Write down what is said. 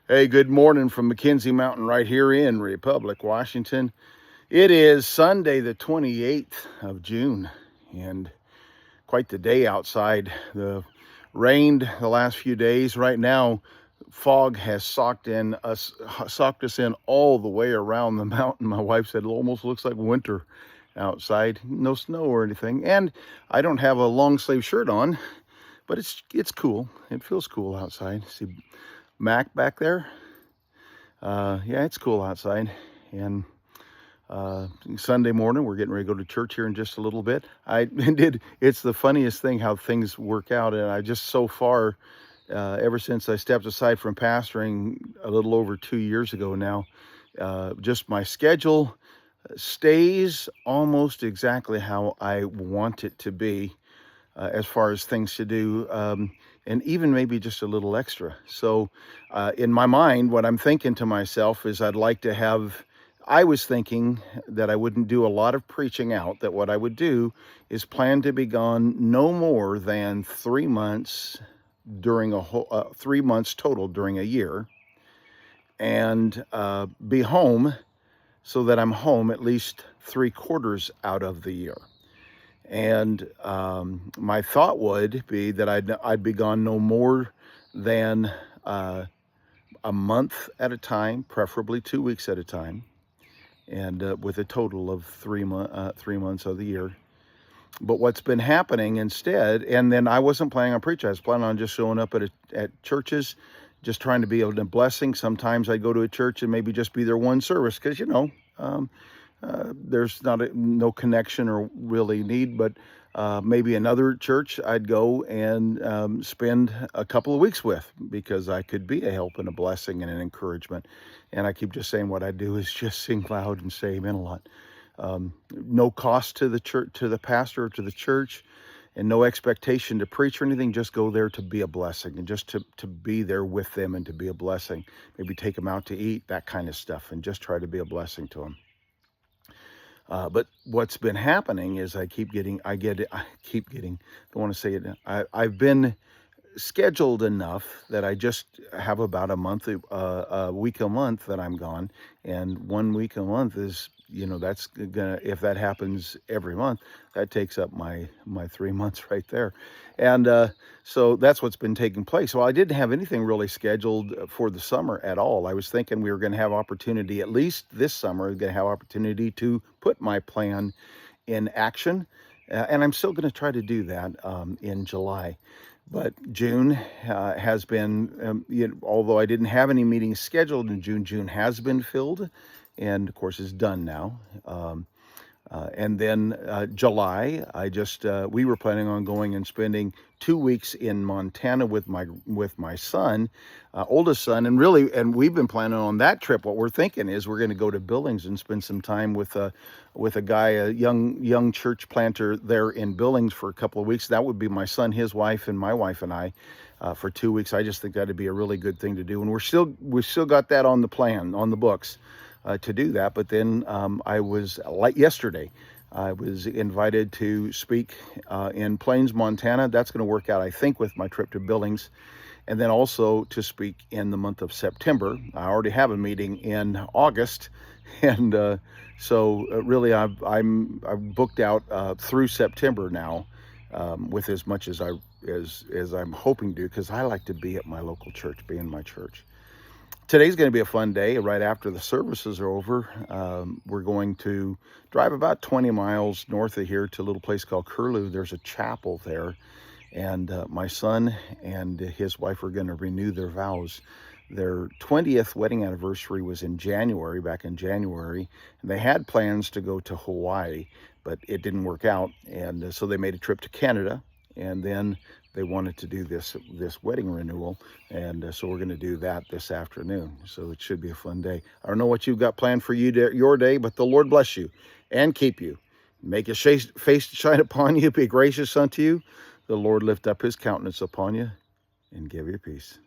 Hey, good morning from McKenzie Mountain right here in Republic, Washington. It is Sunday, the 28th of June, and quite the day outside. The rained the last few days. Right now, fog has socked us in all the way around the mountain. My wife said it almost looks like winter outside. No snow or anything, and I don't have a long sleeve shirt on, but it's cool. It feels cool outside. See Mac back there? Yeah, it's cool outside. And Sunday morning, we're getting ready to go to church here in just a little bit. It's the funniest thing how things work out. And I just so far, ever since I stepped aside from pastoring a little over 2 years ago now, just my schedule stays almost exactly how I want it to be as far as things to do, and even maybe just a little extra. So, in my mind, what I'm thinking to myself is I was thinking that I wouldn't do a lot of preaching out, that what I would do is plan to be gone no more than 3 months during 3 months total during a year, and be home so that I'm home at least 3/4 out of the year. And my thought would be that I'd be gone no more than a month at a time, preferably 2 weeks at a time, and with a total of 3 months of the year. But what's been happening instead, and then I wasn't planning on preaching. I was planning on just showing up at churches, just trying to be a blessing. Sometimes I go to a church and maybe just be there one service because there's no connection or really need, but maybe another church I'd go and spend a couple of weeks with, because I could be a help and a blessing and an encouragement. And I keep just saying what I do is just sing loud and say amen a lot. No cost to the church, to the pastor, or to the church, and no expectation to preach or anything. Just go there to be a blessing, and just to be there with them and to be a blessing. Maybe take them out to eat, that kind of stuff, and just try to be a blessing to them. But what's been happening is I keep getting, don't want to say it. I've been scheduled enough that I just have about a week a month that I'm gone. And 1 week a month is, that's gonna, if that happens every month, that takes up my 3 months right there. And so that's what's been taking place. Well, I didn't have anything really scheduled for the summer at all. I was thinking we were going to have opportunity, at least this summer, going to have opportunity to put my plan in action. And I'm still going to try to do that in July. But June has been, although I didn't have any meetings scheduled in June, June has been filled, and of course is done now. And then July, we were planning on going and spending 2 weeks in Montana with my son, oldest son, and we've been planning on that trip. What we're thinking is we're going to go to Billings and spend some time with a guy, a young church planter there in Billings for a couple of weeks. That would be my son, his wife, and my wife and I. For 2 weeks. I just think that'd be a really good thing to do, and we've still got that on the plan, on the books, to do that. But then yesterday, I was invited to speak in Plains, Montana. That's going to work out, I think, with my trip to Billings, and then also to speak in the month of September. I already have a meeting in August, and so really I'm booked out through September now, with as much as I'm hoping to, because I like to be at my local church, be in my church. Today's going to be a fun day. Right after the services are over, we're going to drive about 20 miles north of here to a little place called Curlew. There's a chapel there, and my son and his wife are going to renew their vows. Their 20th wedding anniversary was back in January, and they had plans to go to Hawaii, but it didn't work out, and so they made a trip to Canada, and then they wanted to do this wedding renewal, and so we're going to do that this afternoon. So it should be a fun day. I don't know what you've got planned for your day, but the Lord bless you and keep you. Make his face shine upon you, be gracious unto you. The Lord lift up his countenance upon you and give you peace.